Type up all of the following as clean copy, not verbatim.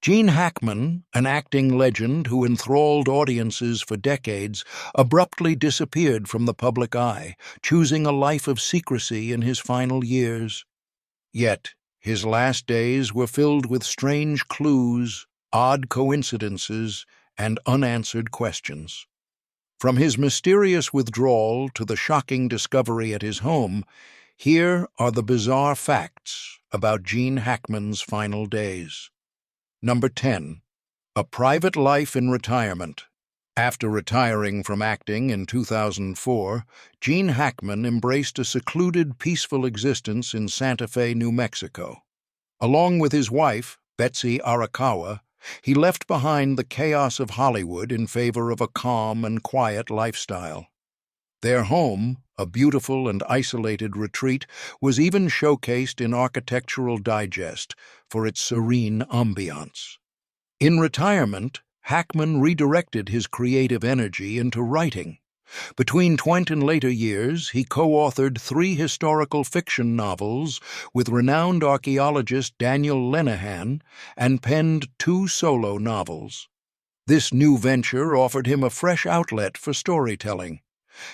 Gene Hackman, an acting legend who enthralled audiences for decades, abruptly disappeared from the public eye, choosing a life of secrecy in his final years. Yet, his last days were filled with strange clues, odd coincidences, and unanswered questions. From his mysterious withdrawal to the shocking discovery at his home, here are the bizarre facts about Gene Hackman's final days. Number 10. A private life in retirement. After retiring from acting in 2004, Gene Hackman embraced a secluded, peaceful existence in Santa Fe, New Mexico. Along with his wife, Betsy Arakawa, he left behind the chaos of Hollywood in favor of a calm and quiet lifestyle. Their home, a beautiful and isolated retreat, was even showcased in Architectural Digest for its serene ambiance. In retirement, Hackman redirected his creative energy into writing. Between 20 and later years, he co-authored 3 historical fiction novels with renowned archaeologist Daniel Lenihan and penned 2 solo novels. This new venture offered him a fresh outlet for storytelling.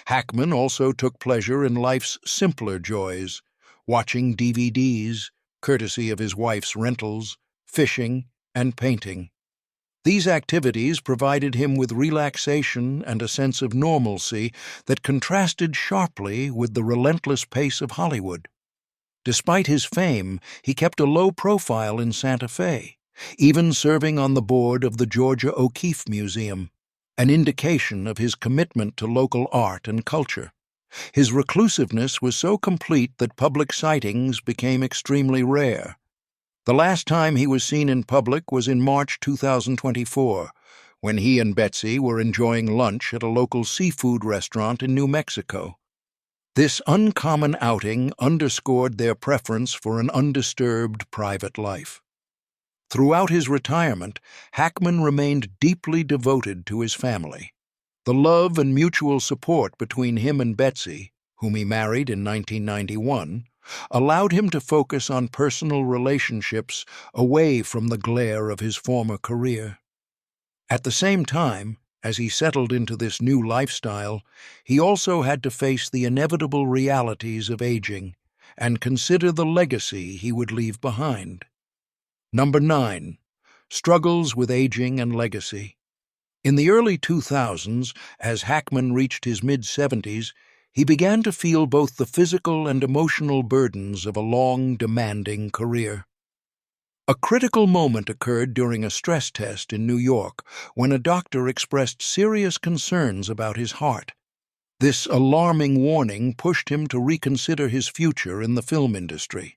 Hackman also took pleasure in life's simpler joys, watching DVDs, courtesy of his wife's rentals, fishing, and painting. These activities provided him with relaxation and a sense of normalcy that contrasted sharply with the relentless pace of Hollywood. Despite his fame, he kept a low profile in Santa Fe, even serving on the board of the Georgia O'Keeffe Museum, an indication of his commitment to local art and culture. His reclusiveness was so complete that public sightings became extremely rare. The last time he was seen in public was in March 2024, when he and Betsy were enjoying lunch at a local seafood restaurant in New Mexico. This uncommon outing underscored their preference for an undisturbed private life. Throughout his retirement, Hackman remained deeply devoted to his family. The love and mutual support between him and Betsy, whom he married in 1991, allowed him to focus on personal relationships away from the glare of his former career. At the same time, as he settled into this new lifestyle, he also had to face the inevitable realities of aging and consider the legacy he would leave behind. Number 9. Struggles with aging and legacy. In the early 2000s, as Hackman reached his mid-70s, he began to feel both the physical and emotional burdens of a long, demanding career. A critical moment occurred during a stress test in New York when a doctor expressed serious concerns about his heart. This alarming warning pushed him to reconsider his future in the film industry.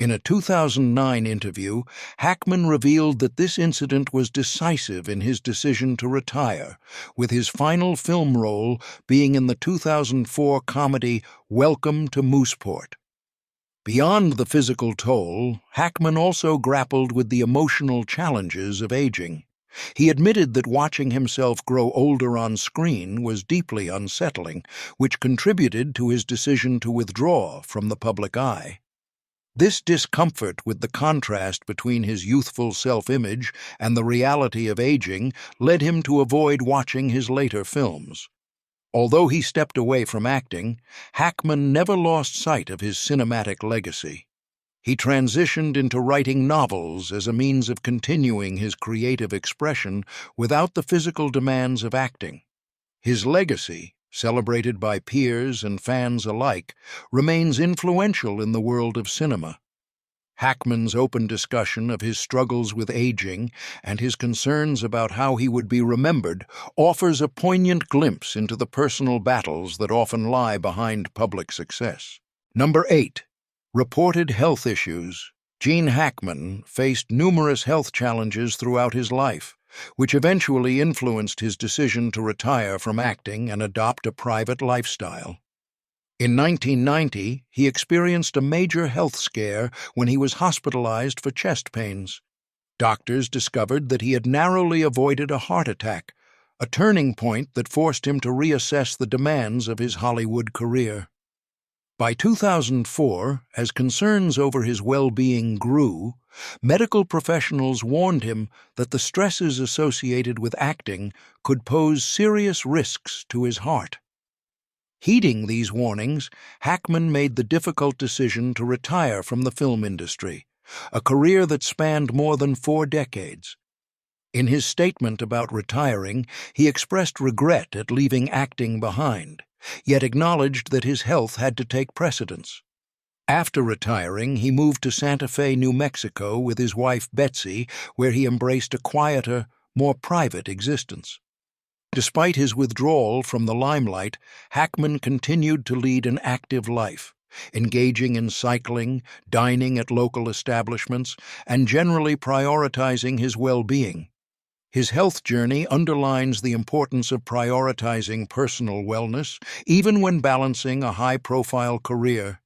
In a 2009 interview, Hackman revealed that this incident was decisive in his decision to retire, with his final film role being in the 2004 comedy Welcome to Mooseport. Beyond the physical toll, Hackman also grappled with the emotional challenges of aging. He admitted that watching himself grow older on screen was deeply unsettling, which contributed to his decision to withdraw from the public eye. This discomfort with the contrast between his youthful self-image and the reality of aging led him to avoid watching his later films. Although he stepped away from acting, Hackman never lost sight of his cinematic legacy. He transitioned into writing novels as a means of continuing his creative expression without the physical demands of acting. His legacy, celebrated by peers and fans alike, remains influential in the world of cinema. Hackman's open discussion of his struggles with aging and his concerns about how he would be remembered offers a poignant glimpse into the personal battles that often lie behind public success. Number 8. Reported health issues. Gene Hackman faced numerous health challenges throughout his life, which eventually influenced his decision to retire from acting and adopt a private lifestyle. In 1990, he experienced a major health scare when he was hospitalized for chest pains. Doctors discovered that he had narrowly avoided a heart attack, a turning point that forced him to reassess the demands of his Hollywood career. By 2004, as concerns over his well-being grew, medical professionals warned him that the stresses associated with acting could pose serious risks to his heart. Heeding these warnings, Hackman made the difficult decision to retire from the film industry, a career that spanned more than 4 decades. In his statement about retiring, he expressed regret at leaving acting behind, yet acknowledged that his health had to take precedence. After retiring, he moved to Santa Fe, New Mexico with his wife Betsy, where he embraced a quieter, more private existence. Despite his withdrawal from the limelight, Hackman continued to lead an active life, engaging in cycling, dining at local establishments, and generally prioritizing his well-being. His health journey underlines the importance of prioritizing personal wellness, even when balancing a high-profile career,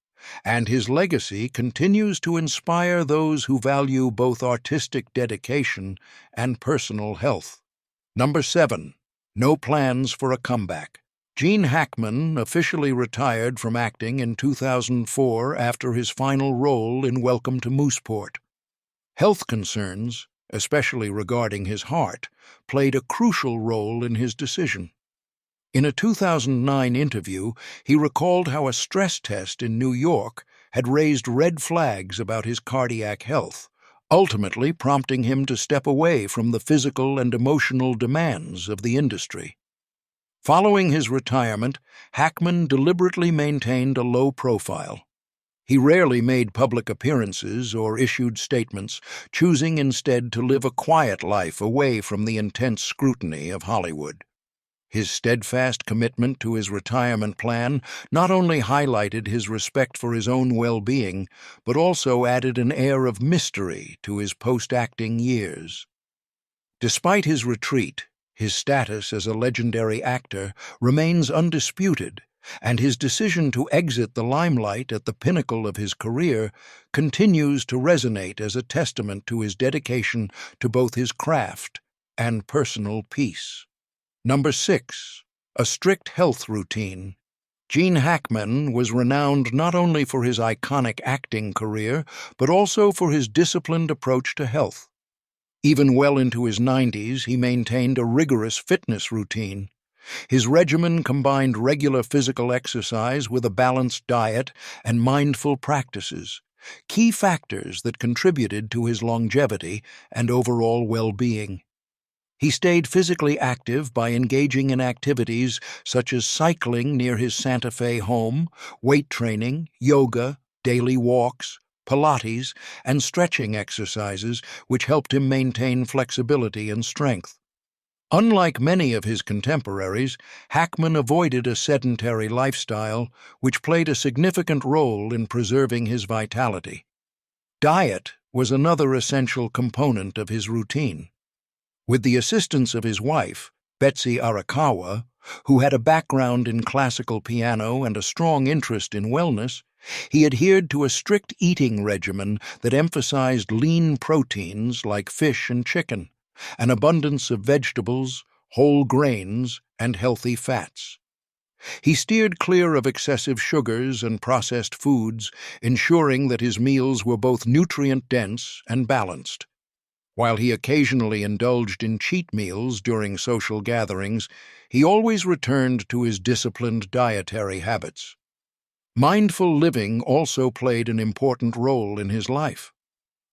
and his legacy continues to inspire those who value both artistic dedication and personal health. Number 7. No plans for a comeback. Gene Hackman officially retired from acting in 2004 after his final role in Welcome to Mooseport. Health concerns, especially regarding his heart, played a crucial role in his decision. In a 2009 interview, he recalled how a stress test in New York had raised red flags about his cardiac health, ultimately prompting him to step away from the physical and emotional demands of the industry. Following his retirement, Hackman deliberately maintained a low profile. He rarely made public appearances or issued statements, choosing instead to live a quiet life away from the intense scrutiny of Hollywood. His steadfast commitment to his retirement plan not only highlighted his respect for his own well-being, but also added an air of mystery to his post-acting years. Despite his retreat, his status as a legendary actor remains undisputed, and his decision to exit the limelight at the pinnacle of his career continues to resonate as a testament to his dedication to both his craft and personal peace. Number 6. A strict health routine. Gene Hackman was renowned not only for his iconic acting career, but also for his disciplined approach to health. Even well into his 90s, he maintained a rigorous fitness routine. His regimen combined regular physical exercise with a balanced diet and mindful practices, key factors that contributed to his longevity and overall well-being. He stayed physically active by engaging in activities such as cycling near his Santa Fe home, weight training, yoga, daily walks, Pilates, and stretching exercises, which helped him maintain flexibility and strength. Unlike many of his contemporaries, Hackman avoided a sedentary lifestyle, which played a significant role in preserving his vitality. Diet was another essential component of his routine. With the assistance of his wife, Betsy Arakawa, who had a background in classical piano and a strong interest in wellness, he adhered to a strict eating regimen that emphasized lean proteins like fish and chicken, an abundance of vegetables, whole grains, and healthy fats. He steered clear of excessive sugars and processed foods, ensuring that his meals were both nutrient-dense and balanced. While he occasionally indulged in cheat meals during social gatherings, he always returned to his disciplined dietary habits. Mindful living also played an important role in his life.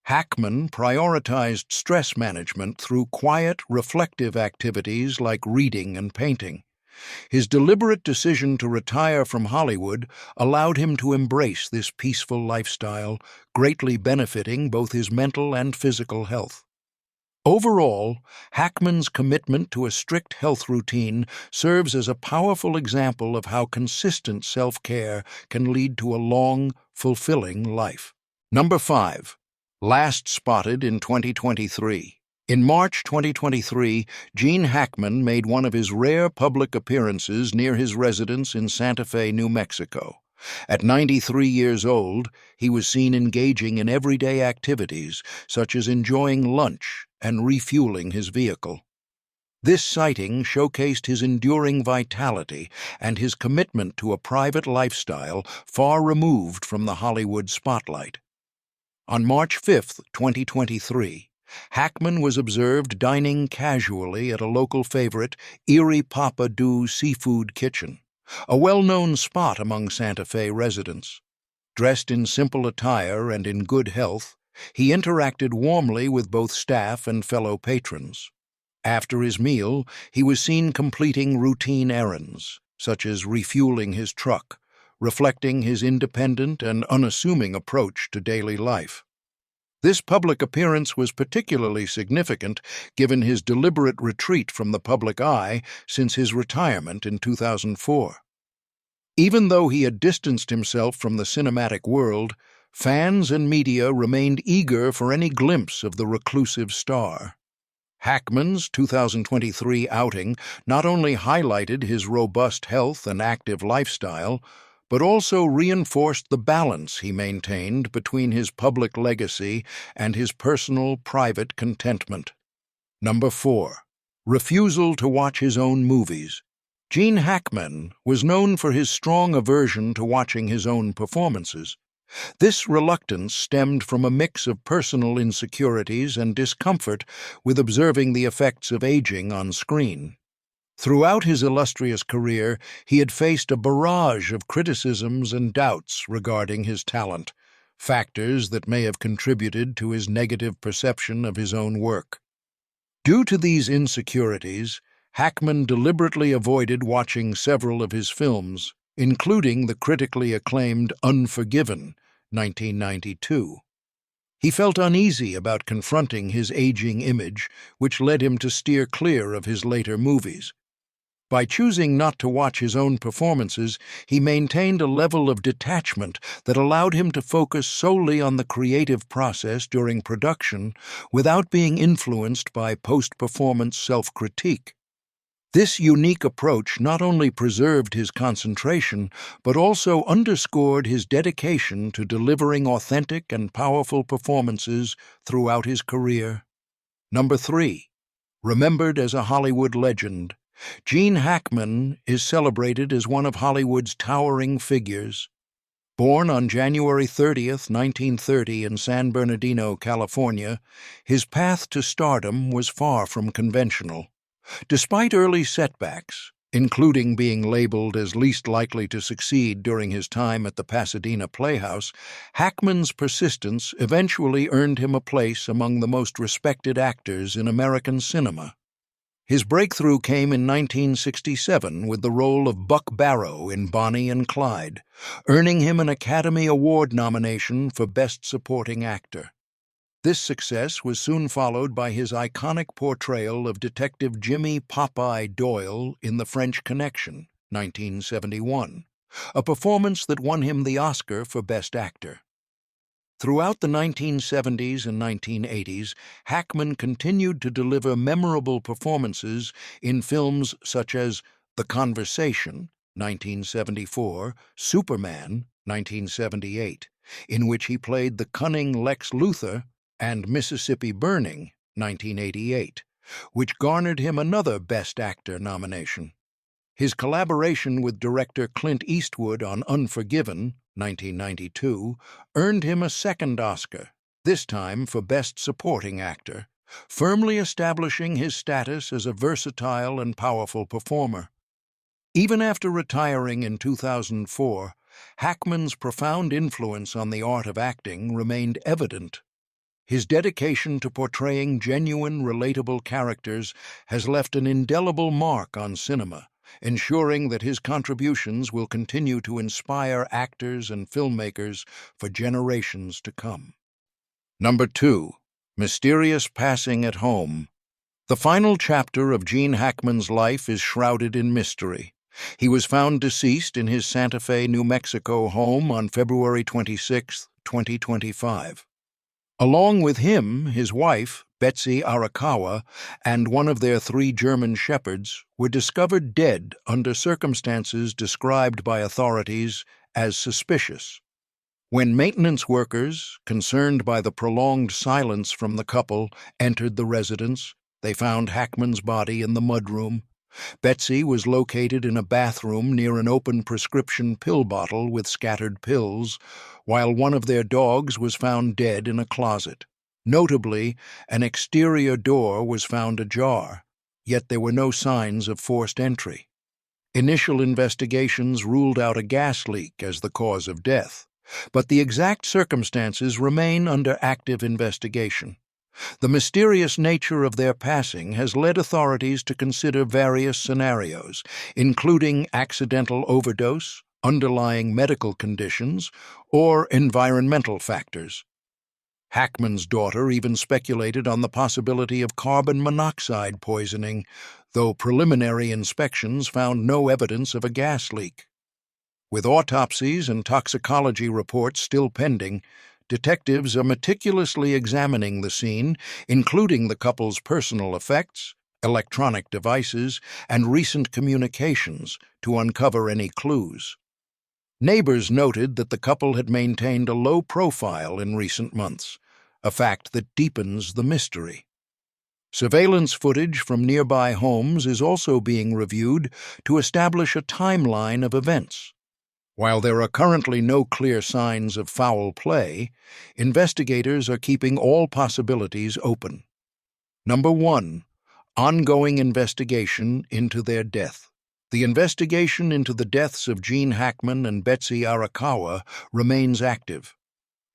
Hackman prioritized stress management through quiet, reflective activities like reading and painting. His deliberate decision to retire from Hollywood allowed him to embrace this peaceful lifestyle, greatly benefiting both his mental and physical health. Overall, Hackman's commitment to a strict health routine serves as a powerful example of how consistent self-care can lead to a long, fulfilling life. Number 5. Last spotted in 2023. In March 2023, Gene Hackman made one of his rare public appearances near his residence in Santa Fe, New Mexico. At 93 years old, he was seen engaging in everyday activities, such as enjoying lunch and refueling his vehicle. This sighting showcased his enduring vitality and his commitment to a private lifestyle far removed from the Hollywood spotlight. On March 5, 2023, Hackman was observed dining casually at a local favorite, Erie Papa Do Seafood Kitchen, a well-known spot among Santa Fe residents. Dressed in simple attire and in good health, he interacted warmly with both staff and fellow patrons. After his meal, he was seen completing routine errands, such as refueling his truck, reflecting his independent and unassuming approach to daily life. This public appearance was particularly significant given his deliberate retreat from the public eye since his retirement in 2004. Even though he had distanced himself from the cinematic world, fans and media remained eager for any glimpse of the reclusive star. Hackman's 2023 outing not only highlighted his robust health and active lifestyle, but also reinforced the balance he maintained between his public legacy and his personal, private contentment. Number 4. Refusal to watch his own movies. Gene Hackman was known for his strong aversion to watching his own performances. This reluctance stemmed from a mix of personal insecurities and discomfort with observing the effects of aging on screen. Throughout his illustrious career, he had faced a barrage of criticisms and doubts regarding his talent, factors that may have contributed to his negative perception of his own work. Due to these insecurities, Hackman deliberately avoided watching several of his films, including the critically acclaimed Unforgiven, 1992. He felt uneasy about confronting his aging image, which led him to steer clear of his later movies. By choosing not to watch his own performances, he maintained a level of detachment that allowed him to focus solely on the creative process during production without being influenced by post-performance self-critique. This unique approach not only preserved his concentration, but also underscored his dedication to delivering authentic and powerful performances throughout his career. Number 3. Remembered as a Hollywood legend, Gene Hackman is celebrated as one of Hollywood's towering figures. Born on January 30, 1930 in San Bernardino, California, his path to stardom was far from conventional. Despite early setbacks, including being labeled as least likely to succeed during his time at the Pasadena Playhouse, Hackman's persistence eventually earned him a place among the most respected actors in American cinema. His breakthrough came in 1967 with the role of Buck Barrow in Bonnie and Clyde, earning him an Academy Award nomination for Best Supporting Actor. This success was soon followed by his iconic portrayal of Detective Jimmy Popeye Doyle in The French Connection, 1971, a performance that won him the Oscar for Best Actor. Throughout the 1970s and 1980s, Hackman continued to deliver memorable performances in films such as The Conversation, 1974, Superman, 1978, in which he played the cunning Lex Luthor, and Mississippi Burning, 1988, which garnered him another Best Actor nomination. His collaboration with director Clint Eastwood on Unforgiven, 1992, earned him a second Oscar, this time for Best Supporting Actor, firmly establishing his status as a versatile and powerful performer. Even after retiring in 2004, Hackman's profound influence on the art of acting remained evident. His dedication to portraying genuine, relatable characters has left an indelible mark on cinema, ensuring that his contributions will continue to inspire actors and filmmakers for generations to come. Number 2. Mysterious Passing at Home. The final chapter of Gene Hackman's life is shrouded in mystery. He was found deceased in his Santa Fe, New Mexico home on February 26, 2025. Along with him, his wife, Betsy Arakawa, and one of their 3 German shepherds were discovered dead under circumstances described by authorities as suspicious. When maintenance workers, concerned by the prolonged silence from the couple, entered the residence, They found Hackman's body in the mudroom. Betsy was located in a bathroom near an open prescription pill bottle with scattered pills, while one of their dogs was found dead in a closet. Notably, an exterior door was found ajar, yet there were no signs of forced entry. Initial investigations ruled out a gas leak as the cause of death, but the exact circumstances remain under active investigation. The mysterious nature of their passing has led authorities to consider various scenarios, including accidental overdose, underlying medical conditions, or environmental factors. Hackman's daughter even speculated on the possibility of carbon monoxide poisoning, though preliminary inspections found no evidence of a gas leak. With autopsies and toxicology reports still pending, detectives are meticulously examining the scene, including the couple's personal effects, electronic devices, and recent communications, to uncover any clues. Neighbors noted that the couple had maintained a low profile in recent months, a fact that deepens the mystery. Surveillance footage from nearby homes is also being reviewed to establish a timeline of events. While there are currently no clear signs of foul play, investigators are keeping all possibilities open. Number 1. Ongoing investigation into their death. The investigation into the deaths of Gene Hackman and Betsy Arakawa remains active.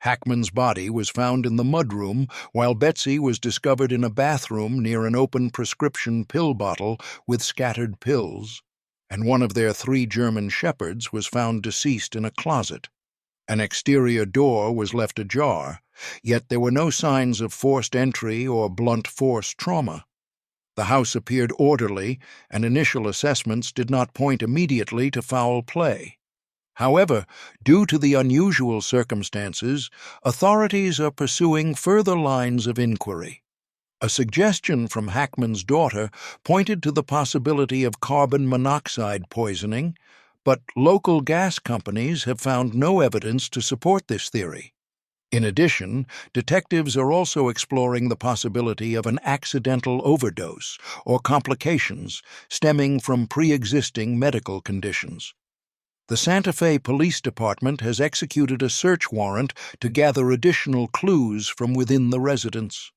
Hackman's body was found in the mudroom, while Betsy was discovered in a bathroom near an open prescription pill bottle with scattered pills, and one of their 3 German shepherds was found deceased in a closet. An exterior door was left ajar, yet there were no signs of forced entry or blunt force trauma. The house appeared orderly, and initial assessments did not point immediately to foul play. However, due to the unusual circumstances, authorities are pursuing further lines of inquiry. A suggestion from Hackman's daughter pointed to the possibility of carbon monoxide poisoning, but local gas companies have found no evidence to support this theory. In addition, detectives are also exploring the possibility of an accidental overdose or complications stemming from pre-existing medical conditions. The Santa Fe Police Department has executed a search warrant to gather additional clues from within the residence.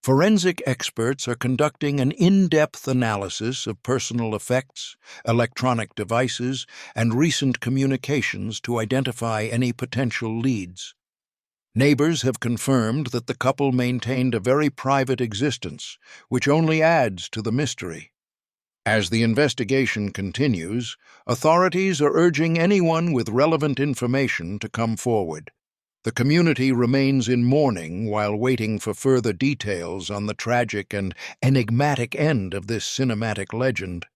Forensic experts are conducting an in-depth analysis of personal effects, electronic devices, and recent communications to identify any potential leads. Neighbors have confirmed that the couple maintained a very private existence, which only adds to the mystery. As the investigation continues, authorities are urging anyone with relevant information to come forward. The community remains in mourning while waiting for further details on the tragic and enigmatic end of this cinematic legend.